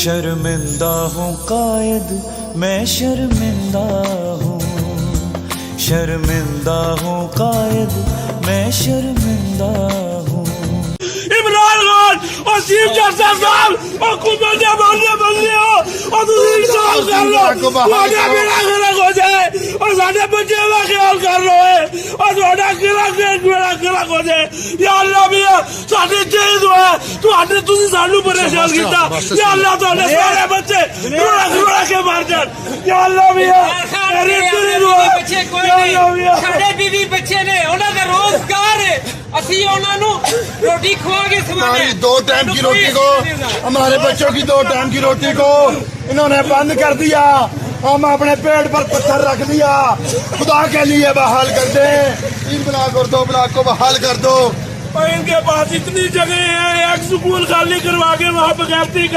शर्मिंदा हूँ कायद मैं शर्मिंदा हूँ, शर्मिंदा हूँ कायद मैं शर्मिंदा हूँ। इमरान खान और चीफ जस्टिस साहब और कुछ बंदे हो और दूसरी सवाल कर लो, ਤੁਹਾਡਾ बेड़ा गलत हो जाए और साढ़े बच्चे का ख्याल कर लो है और ਤੁਹਾਡਾ बेड़ा गलत हो जाए। या अल्लाह भी साढ़े चेंज हुआ ਤੁਹਾਡੇ ਤੁਸੀਂ ਸਾਨੂੰ परेशान किया। या अल्लाह ਤੁਹਾਡੇ सारे बच्चे रोड़ा के मार जान। या अल्लाह भी मेरी तेरी दुआ बच्चे कोई नहीं, साढ़े बीवी बच्चे ने उन्हों का रोजगार है, असी उन्होंने रोटी खवा के हमारी 2 टाइम की रोटी को, हमारे बच्चों की 2 टाइम की रोटी को इन्होंने बंद कर दिया। हम अपने पेट पर पत्थर रख दिया। खुदा के लिए बहाल कर दे, 3 ब्लॉक और 2 ब्लॉक को बहाल कर दो। और इनके पास इतनी जगह है, एक स्कूल खाली करवा के वहाँ बगैरती